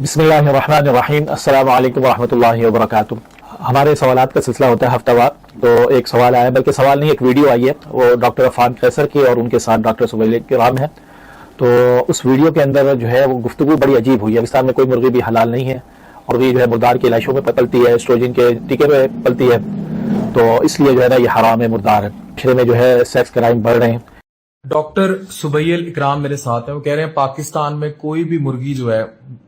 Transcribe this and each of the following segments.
बिस्मिल्लाहिर्रहमानिर्रहीम। अस्सलाम वालेकुम रहमतुल्लाहि व बरकातुहू। हमारे सवालात का सिलसिला होता है हफ्तावार। तो एक सवाल आया, बल्कि सवाल नहीं, एक वीडियो आई है, वो डॉक्टर अफान कैसर की और उनके साथ डॉक्टर सुबैल इकराम है। तो उस वीडियो के अंदर जो है वो गुफ्तगू बड़ी अजीब हुई है। पाकिस्तान में कोई मुर्गी भी हलाल नहीं है और भी जो है मुर्दार की इलाइशों में पलती है, एस्ट्रोजन के टीके में पलती है, तो इसलिए जो है ना ये हराम है, मुर्दार है। शहर में जो है सेक्स क्राइम बढ़ रहे हैं। डॉक्टर सुबैल इकराम मेरे साथ हैं। वो कह रहे हैं पाकिस्तान में कोई भी मुर्गी जो है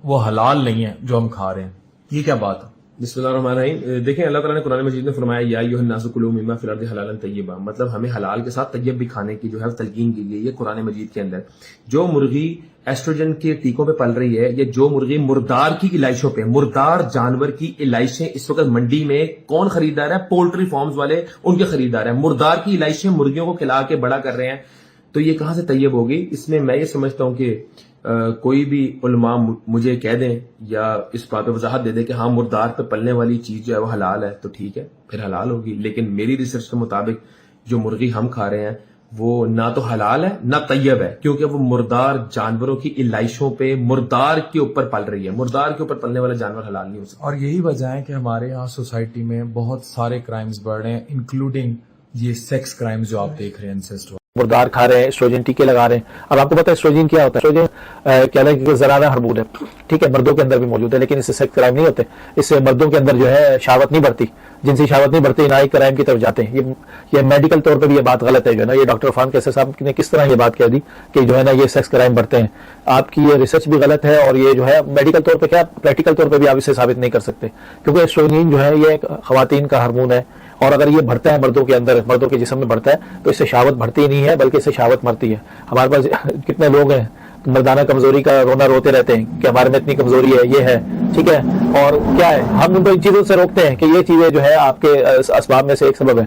वो हलाल नहीं है जो हम खा रहे हैं। ये क्या बात है? बिस्मिल्लाहिर्रहमानिर्रहीम। देखें, अल्लाह ताला ने कुरान मजीद में फरमाया या अय्युहन्नासु कुलू मिम्मा फिल अर्दि हलालन तय्यबा, मतलब हमें हलाल के साथ तय्यब भी खाने की जो है तलकीन की गई है कुरान मजीद के अंदर। जो मुर्गी एस्ट्रोजन के टीकों पे पल रही है, या जो मुर्गी मुर्दार की इलाइशों पे, मुर्दार जानवर की इलाइशें इस वक्त मंडी में कौन खरीदार है? पोल्ट्री फार्म्स वाले, उनके खरीदार है। मुर्दार की इलाइशें मुर्गियों को खिला के बड़ा कर रहे हैं, तो ये कहां से तैयब होगी? इसमें मैं ये समझता हूं कि कोई भी उलमा मुझे कह दें या इस बात पे वजाहत दे दें कि हाँ मुर्दार पे पलने वाली चीज जो है वो हलाल है, तो ठीक है, फिर हलाल होगी। लेकिन मेरी रिसर्च के मुताबिक जो मुर्गी हम खा रहे हैं वो ना तो हलाल है ना तैयब है, क्योंकि वो मुर्दार जानवरों की इलाइशों पे, मुर्दार के ऊपर पल रही है। मुर्दार के ऊपर पलने वाला जानवर हलाल नहीं हो सकता। और यही वजह है कि हमारे यहाँ सोसाइटी में बहुत सारे क्राइम्स बढ़ रहे हैं, इंक्लूडिंग ये सेक्स क्राइम्स जो आप देख रहे हैं, इंसेस्ट। मुर्दार खा रहे हैं, एस्ट्रोजन टीके लगा रहे हैं। अब आपको पता है एस्ट्रोजन क्या होता है? एस्ट्रोजन क्या है कि जराना हार्मोन है, ठीक है, मर्दों के अंदर भी मौजूद है, लेकिन इससे सेक्स क्राइम नहीं होते। इससे मर्दों के अंदर जो है शहावत नहीं बढ़ती, जिनसी शहावत नहीं बढ़ती, ना ही क्राइम की तरफ जाते हैं। ये मेडिकल तौर पर भी ये बात गलत है। जो है ना, ये डॉक्टर अफान कैसर साहब ने किस तरह ये बात कह दी कि जो है ना ये सेक्स क्राइम बढ़ते हैं। आपकी ये रिसर्च भी गलत है और ये जो है मेडिकल तौर पर क्या, प्रैक्टिकल तौर पर भी आप इसे साबित नहीं कर सकते, क्योंकि एस्ट्रोजन जो है ये खवातीन का हार्मोन है, और अगर ये बढ़ता है मर्दों के अंदर, मर्दों के जिस्म में बढ़ता है, तो इससे शहावत बढ़ती नहीं है, बल्कि इससे शहावत मरती है। हमारे पास कितने लोग हैं मर्दाना कमजोरी का रोना रोते रहते हैं कि हमारे में इतनी कमजोरी है, ये है, ठीक है, और क्या है, हम उनको इन चीजों से रोकते हैं कि ये चीजें जो है आपके असबाब में से एक सबब है।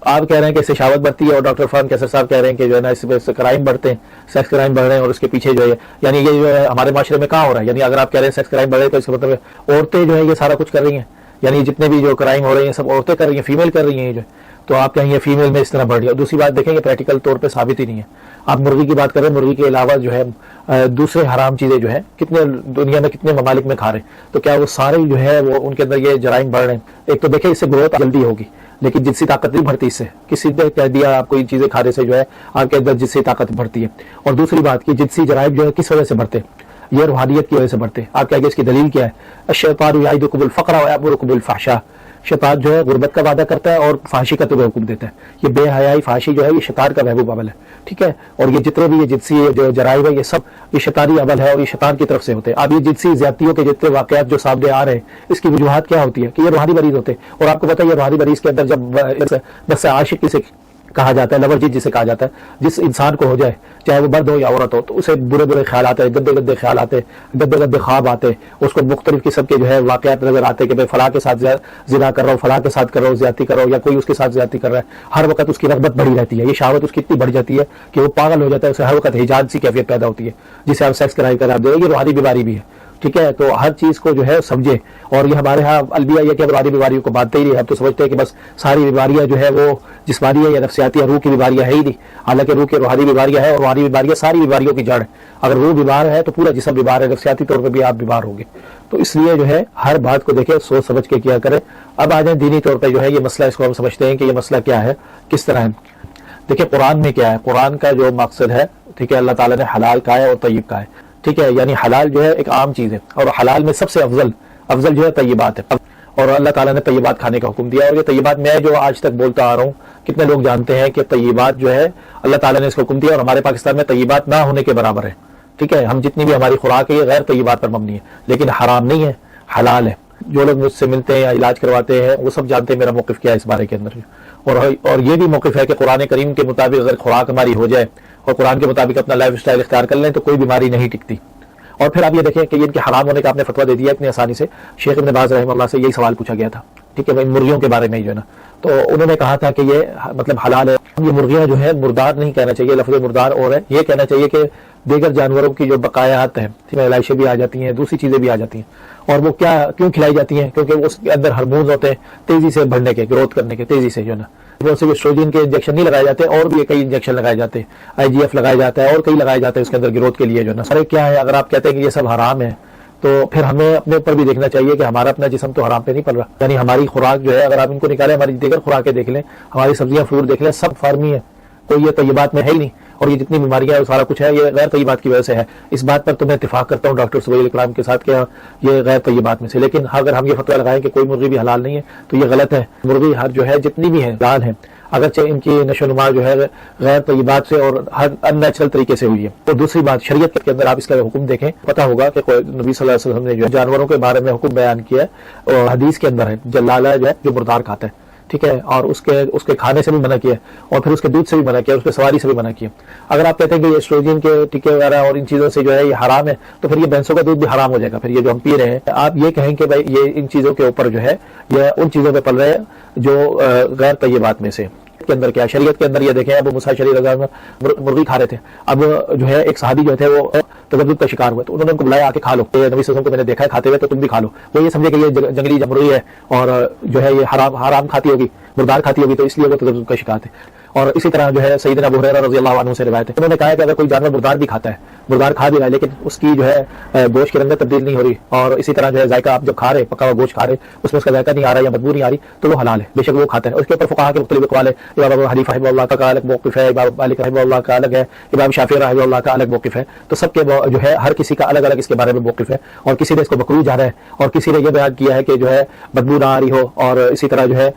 आप कह रहे हैं कि इससे शहावत बढ़ती है, और डॉक्टर अफान कैसर साहब कह रहे हैं कि जो है ना इससे क्राइम बढ़ते हैं, सेक्स क्राइम बढ़ रहे हैं, और उसके पीछे जो है, यानी ये जो है हमारे माशरे में कहाँ हो रहा है? यानी अगर आप कह रहे हैं सेक्स क्राइम बढ़ रहे हैं, तो इसका मतलब औरतें जो है ये सारा कुछ कर रही हैं, यानी जितने भी जो क्राइम हो रहे हैं सब औरतें कर रही हैं, फीमेल कर रही हैं जो। तो आप कहेंगे फीमेल में इस तरह बढ़ रही है। दूसरी बात देखेंगे, प्रैक्टिकल तौर पे साबित ही नहीं है। आप मुर्गी की बात करें, मुर्गी के अलावा जो है दूसरे हराम चीजें जो है कितने दुनिया में कितने ममालिक में खा रहे हैं, तो क्या वो सारे जो है वो उनके अंदर ये जराइम बढ़ रहे हैं? एक तो देखिए इससे ग्रोथ जल्दी होगी, लेकिन जिनसी ताकत नहीं बढ़ती इससे। किसी ने कह दिया आपको इन चीजें खाने से जो है आपके अंदर जिनसी ताकत बढ़ती है। और दूसरी बात की जिनसी जराइम जो है किस वजह से बढ़ते हैं? ये रूहानियत की वजह से बढ़ते हैं। आप कहेंगे इसकी दलील क्या है? अश्शैतानु याइदुकुमुल फ़क़्र व यअमुरुकुम बिल फ़हशा। शैतान जो है गुर्बत का वादा करता है और फाशी का तुम्हें हुक्म देता है। ये बेहयाई फाशी जो है ये शैतान का महबूब अमल है, ठीक है। और ये जितने भी ये जिनसी जो जराइम है ये सब ये शैतानी अमल है और ये शैतान की तरफ से होते हैं। अब ये जिनसी ज्यादतियों के जितने वाकयात जो सामने आ रहे हैं, इसकी वजूहात क्या होती है कि ये रूहानी मरीज होते हैं। और आपको पता है ये रूहानी मरीज के अंदर जब बस आशिक से कहा जाता है, लवरजीत जिसे कहा जाता है, जिस इंसान को हो जाए, चाहे वो मर्द हो या औरत हो, तो उसे बुरे बुरे ख्याल आते हैं, गंदे गंदे ख्याल आते हैं, गंदे गंदे ख्वाब आते हैं, उसको मुख्तलिफ किस्म के जो है वाकयात नजर आते हैं कि मैं फलां के साथ जिना कर रहा हूँ, फलां के साथ कर रहा हूँ, ज्यादती कर रहा हूँ, या कोई उसके साथ ज्यादती कर रहा है। हर वक्त उसकी रगबत बढ़ी रहती है, ये शहावत उसकी इतनी बढ़ जाती है कि वो पागल हो जाता है, उसे हर वक्त हिजान सी कैफियत पैदा होती है, जिसे आप सेक्स कराई कर आप ये रूहानी बीमारी भी है, ठीक है। तो हर चीज को जो है समझे। और ये हमारे यहाँ अलविया ये कि रूहानी बीमारियों को मानते ही नहीं। हम तो समझते हैं कि बस सारी बीमारियां जो है वो जिस्मानी है या नफ्सियाती या रूह की बीमारियां है ही नहीं। हालांकि रूह की रूहानी बीमारियां है, और रूहानी बीमारियां सारी बीमारियों की जड़ है। अगर रूह बीमार है तो पूरा जिस्म बीमार है, नफ्सियाती तौर पर भी आप बीमार होंगे। तो इसलिए जो है हर बात को देखें, सोच समझ के किया करें। अब आ जाए दीनी तौर पर जो है ये मसला, इसको हम समझते हैं कि ये मसला क्या है, किस तरह है। देखिए कुरान में क्या है, कुरान का जो मकसद है, ठीक है, अल्लाह ताला ने हलाल कहा है और तय्यब कहा है, ठीक है। यानी हलाल जो है एक आम चीज है, और हलाल में सबसे अफजल जो है तय्यबात है। और अल्लाह ताला ने तय्यबात खाने का हुक्म दिया। और ये तय्यबात मैं जो आज तक बोलता आ रहा हूँ, कितने लोग जानते हैं कि तय्यबात जो है अल्लाह ताला ने इसको हुक्म दिया, और हमारे पाकिस्तान में तय्यबात ना होने के बराबर है, ठीक है। हम जितनी भी हमारी खुराक है ये गैर तय्यबात पर मबनी है, लेकिन हराम नहीं है, हलाल है। जो लोग मुझसे मिलते हैं या इलाज करवाते हैं वो सब जानते हैं मेरा मौक़िफ़ क्या है इस बारे के अंदर। और ये भी मौक़िफ़ है कि कुरान करीम के मुताबिक अगर खुराक हमारी हो जाए और कुरान के मुताबिक अपना लाइफ स्टाइल इख्तियार कर लें तो कोई बीमारी नहीं टिकती। और फिर आप ये देखें कि इनके हराम होने का आपने फतवा दे दिया इतनी आसानी से। शेख इब्न बाज़ रहमतुल्लाह से यही सवाल पूछा गया था, ठीक है, भाई मुर्गियों के बारे में जो है ना, तो उन्होंने कहा था कि ये मतलब हलाल है। ये मुर्गियां जो है मुर्दार नहीं कहना चाहिए, लफ्ज़ मुर्दार और है, ये कहना चाहिए कि दीगर जानवरों की जो बकायात हैं, इलाइशें भी आ जाती हैं, दूसरी चीजें भी आ जाती हैं। और वो क्या क्यों खिलाई जाती हैं? क्योंकि उसके अंदर हार्मोन्स होते हैं तेजी से बढ़ने के, ग्रोथ करने के, तेजी से जो है ना। वो सिर्फ एस्ट्रोजन के इंजेक्शन नहीं लगाए जाते, और भी कई इंजेक्शन लगाए जाते हैं, IGF लगाया जाता है और कई लगाए जाते हैं उसके अंदर ग्रोथ के लिए जो है ना। सारे क्या है, अगर आप कहते हैं कि ये सब हराम है تو پھر ہمیں اپنے اوپر بھی دیکھنا چاہیے کہ ہمارا اپنا جسم تو حرام پہ نہیں پل رہا. یعنی ہماری خوراک جو ہے اگر آپ ان کو نکالیں, ہماری دیگر خوراکیں دیکھ لیں, ہماری سبزیاں فروٹ دیکھ لیں, سب فارمی ہے, کوئی یہ طیبات میں ہے ہی نہیں. اور یہ جتنی بیماریاں ہیں سارا کچھ ہے یہ غیر طیبات کی وجہ سے ہے. اس بات پر تو میں اتفاق کرتا ہوں ڈاکٹر سبیل اکرام کے ساتھ کہ یہ غیر طیبات میں سے. لیکن اگر ہم یہ فتویٰ لگائیں کہ کوئی مرغی بھی حلال نہیں ہے تو یہ غلط ہے. مرغی ہر جو ہے جتنی بھی ہیں حلال ہیں, اگرچہ ان کی نشو و نما جو ہے غیر طیبات سے اور ہر ان نیچرل طریقے سے ہوئی ہے. اور دوسری بات, شریعت کے اندر آپ اس کا حکم دیکھیں, پتہ ہوگا کہ نبی صلی اللہ علیہ وسلم نے جو جانوروں کے بارے میں حکم بیان کیا ہے اور حدیث کے اندر ہے, جلالہ جو ہے جو مردار کھاتا ہے, ٹھیک ہے, اور اس کے کھانے سے بھی منع کیا, اور پھر اس کے دودھ سے بھی منع کیا, اس کے سواری سے بھی منع کیا. اگر آپ کہتے ہیں کہ یہ ایسٹروجن کے ٹیکے وغیرہ اور ان چیزوں سے جو ہے یہ حرام ہے, تو پھر یہ بھینسوں کا دودھ بھی حرام ہو جائے گا. پھر یہ جو ہم پی رہے ہیں, آپ یہ کہیں کہ بھائی یہ ان چیزوں کے اوپر جو ہے یہ ان چیزوں پہ پل رہے ہیں جو غیر طیبات میں سے. کے اندر کیا شریعت کے اندر یہ دیکھیں, ابو موسیٰ رضی اللہ عنہ مرغی کھا رہے تھے. اب جو ہے ایک صحابی جو تھے وہ تغذب کا شکار ہوئے, تو انہوں نے ان کو بلایا, آ کے کھا لو, نبی صلی اللہ علیہ وسلم کو میں نے دیکھا ہے کھاتے ہوئے, تو تم بھی کھا لو. وہ یہ سمجھے کہ یہ جنگلی مرغی ہے اور جو ہے یہ حرام کھاتی ہوگی, مردار کھاتی ہوگی, تو اس لیے وہ تغذب کا شکار تھے. اور اسی طرح جو ہے سیدنا ابو ہریرہ رضی اللہ عنہ سے روایت ہے, انہوں نے کہا کہ اگر کوئی جانور مردار بھی کھاتا ہے, مردار کھا بھی رہا ہے, لیکن اس کی جو ہے گوشت کی رنگت تبدیل نہیں ہو رہی, اور اسی طرح جو ہے ذائقہ آپ جب کھا رہے پکا ہوا گوشت کھا رہے اس میں اس کا ذائقہ نہیں آ رہا یا بدبو نہیں آ رہی, تو وہ حلال ہے, بے شک وہ کھاتا ہے. اس کے اوپر فقہا کے مختلف اقوال ہے. امام ابو حنیفہ رحمہ اللہ کا الگ موقف ہے, امام مالک رحمہ اللہ کا الگ ہے, امام شافعی رحمہ اللہ کا الگ موقف ہے. تو سب کے جو ہے ہر کسی کا الگ الگ اس کے بارے میں موقف ہے, اور کسی نے اس کو مکروہ جانا ہے, اور کسی نے یہ بیان کیا ہے کہ جو ہے بدبو نہ آ رہی ہو اور اسی طرح جو ہے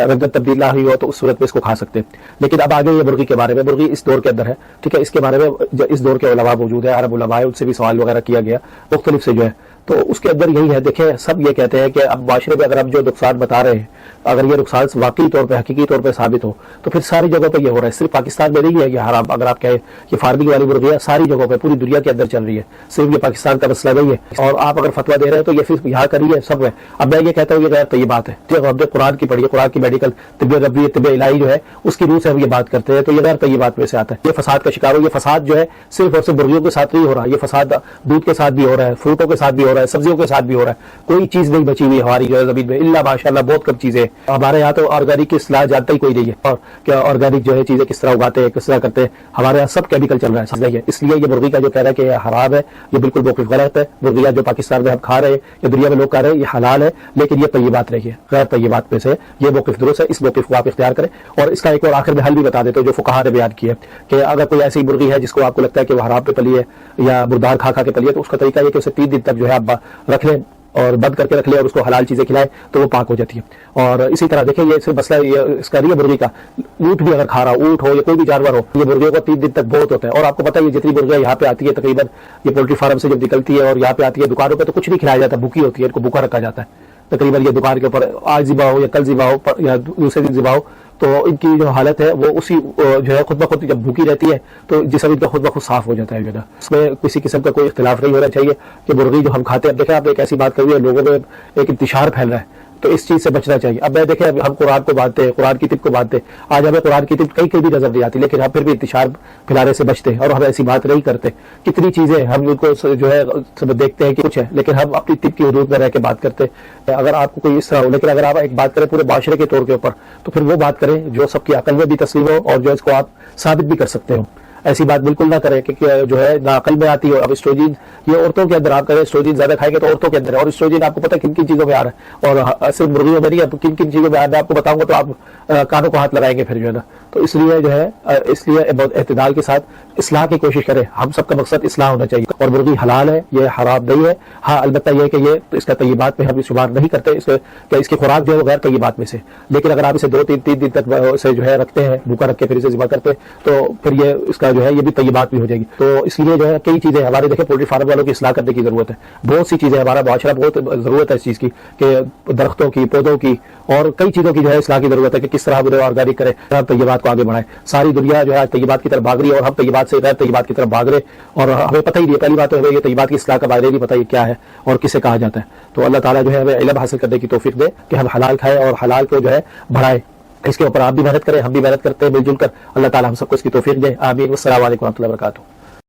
رنگت تبدیل نہ ہوئی ہو, تو اس صورت میں اس کو کھا سکتے ہیں. لیکن اب آگے یہ مرغی کے بارے میں, مرغی اس دور کے اندر ہے, ٹھیک ہے, اس کے بارے میں اس دور کے علماء موجود ہے, عرب علماء, ان سے بھی سوال وغیرہ کیا گیا مختلف سے جو ہے. تو اس کے اندر یہی ہے, دیکھیں سب یہ کہتے ہیں کہ اب معاشرے میں اگر ہم جو نقصان بتا رہے ہیں, اگر یہ نقصان واقعی طور پہ حقیقی طور پہ ثابت ہو, تو پھر ساری جگہوں پہ یہ ہو رہا ہے. صرف پاکستان میں نہیں ہے یہ حرام, اگر آپ کہیں کہ فارمنگ والی مرغیاں ساری جگہوں پہ پوری دنیا کے اندر چل رہی ہے, صرف یہ پاکستان کا مسئلہ نہیں ہے. اور آپ اگر فتویٰ دے رہے ہیں تو یہ صرف یہاں کا نہیں ہے, سب ہے. اب میں یہ کہتا ہوں یہ غیر طیبات ہے, ٹھیک ہے, ہم نے قرآن کی پڑھی, قرآن کی میڈیکل طب ربی طب الہی جو ہے اس کی روح سے ہم یہ بات کرتے ہیں, تو یہ غیر طیبات میں سے آتا ہے. یہ فساد کا شکار ہو, یہ فساد جو ہے صرف اور صرف مرغیوں کے ساتھ نہیں ہو رہا, یہ فساد دودھ کے ساتھ بھی ہو رہا ہے, فروٹوں کے ساتھ بھی ہو رہا ہے, سبزیوں کے ساتھ بھی ہو رہا ہے. کوئی چیز نہیں بچی ہوئی ہماری جو ہے زمین میں, اللہ ماشاء اللہ بہت کم چیزیں. ہمارے یہاں تو آرگینک کی اصطلاح جانتا ہی کوئی نہیں ہے, اور کیا آرگینک جو ہے چیزیں کس طرح اگاتے ہیں, کس طرح کرتے ہیں. ہمارے یہاں سب کیمیکل چل رہا ہے, سمجھ. اس لیے یہ مرغی کا جو کہہ رہا ہے کہ یہ حرام ہے, یہ بالکل موقف غلط ہے. مرغیاں جو پاکستان میں ہم کھا رہے ہیں یا دنیا میں لوگ کھا رہے ہیں یہ حلال ہے, لیکن یہ طیبات نہیں ہے, غیر طیبات میں سے یہ موقف درست ہے. اس موقف کو آپ اختیار کریں. اور اس کا ایک اور آخر میں حل بھی بتا دیتے جو فقہا نے بیان کیا ہے کہ اگر کوئی ایسی مرغی ہے جس کو آپ کو لگتا ہے کہ وہ حرام پہ پلی ہے یا مردار کھا کے پلی ہے, تو اس کا طریقہ یہ کہ اسے 3 دن تک جو ہے آپ رکھ لیں اور بند کر کے رکھ لیں اور اس کو حلال چیزیں کھلائیں تو وہ پاک ہو جاتی ہے. اور اسی طرح دیکھیں یہ صرف مسئلہ یہ اس کا نہیں ہے مرغی کا, اونٹ بھی اگر کھا رہا, اونٹ ہو یا کوئی بھی جانور ہو, یہ مرغیوں کو 3 دن تک بہت ہوتا ہے. اور آپ کو پتہ ہے یہ جتنی مرغیاں یہاں پہ آتی ہے تقریباً یہ پولٹری فارم سے جب نکلتی ہے اور یہاں پہ آتی ہے دکانوں پہ, تو کچھ نہیں کھلایا جاتا, بھوکی ہوتی ہے, ان کو بھوکا رکھا جاتا ہے. تقریباً یہ دکان کے اوپر آج ذبح ہو یا کل ذبح ہو یا دوسرے دن ذبح ہو, تو ان کی جو حالت ہے وہ اسی جو ہے خود بخود جب بھوکی رہتی ہے تو جسم ان کا خود بخود صاف ہو جاتا ہے. جو ہے اس میں کسی قسم کا کوئی اختلاف نہیں ہونا چاہیے کہ مرغی جو ہم کھاتے ہیں, دیکھیں آپ ایک ایسی بات کریے, لوگوں میں ایک انتشار پھیل رہا ہے, تو اس چیز سے بچنا چاہیے. اب میں دیکھیں ہم قرآن کو مانتے ہیں, قرآن کی طب کو مانتے ہیں, آج ہمیں قرآن کی طب کہیں بھی نظر نہیں آتی, لیکن ہم پھر بھی انتشار پھیلانے سے بچتے ہیں اور ہم ایسی بات نہیں کرتے. کتنی چیزیں ہم ان کو جو ہے دیکھتے ہیں کہ کچھ ہے, لیکن ہم اپنی طب کی حدود میں رہ کے بات کرتے ہیں. اگر آپ کو کوئی اس طرح ہو, لیکن اگر آپ ایک بات کریں پورے معاشرے کے طور کے اوپر, تو پھر وہ بات کریں جو سب کی عقل میں بھی تسلیم ہو اور جو اس کو آپ ثابت بھی کر سکتے ہو. ایسی بات بالکل نہ کریں کہ جو ہے نہ عقل میں آتی ہو. اب اسٹروجن یہ عورتوں کے اندر آپ کریں, اسٹروجن زیادہ کھائیں گے تو عورتوں کے اندر, اور اسٹروجن آپ کو پتہ کن کن چیزوں میں آ رہا ہے, اور صرف مرغیوں میں نہیں ہے, کن کن چیزوں میں آ رہا ہے آپ کو بتاؤں گا تو آپ کانوں کو ہاتھ لگائیں گے پھر جو ہے نا. تو اس لیے جو ہے اس لیے بہت اعتدال کے ساتھ اصلاح کی کوشش کریں. ہم سب کا مقصد اصلاح ہونا چاہیے, اور مرغی حلال ہے, یہ حرام نہیں ہے. ہاں البتہ یہ کہ یہ اس کا طیبات میں ہم شمار نہیں کرتے, اس کی خوراک جو ہے وہ غیر طیبات میں سے. لیکن اگر آپ اسے 2-3 دن تک اسے جو ہے رکھتے ہیں, بھوکا رکھ کے پھر اسے ذبح کرتے ہیں, تو پھر یہ اس کا جو ہے یہ بھی طیبات ہو جائے گی. تو اس لیے جو ہے کئی چیزیں ہمارے دیکھیں پولٹری فارم والوں کی اصلاح کرنے کی ضرورت ہے. بہت سی چیزیں ہمارا معاشرہ بہت ضرورت ہے اس چیز کی کہ درختوں کی, پودوں کی اور کئی چیزوں کی جو ہے اصلاح کی ضرورت ہے کہ کس طرح ہم آرگینک کریں, طیبات کو آگے بڑھائیں. ساری دنیا جو ہے طیبات کی طرف بھاگ رہی ہے اور ہم طیبات سے غیر طیبات کی طرف بھاگ رہے, اور ہمیں پتہ ہی نہیں. پہلی بات تو ہمیں یہ طیبات کی اصلاح کا بارے نہیں پتہ یہ کیا ہے اور کسے کہا جاتا ہے. تو اللہ تعالیٰ جو ہے ہمیں علم حاصل کرنے کی توفیق دے کہ ہم حلال کھائیں اور حلال کو جو ہے بڑھائیں. اس کے اوپر آپ بھی محنت کریں, ہم بھی محنت کرتے ہیں مل جل کر. اللہ تعالیٰ ہم سب کو اس کی توفیق دے. آمین. والسلام علیکم و رحمۃ اللہ وبرکاتہ.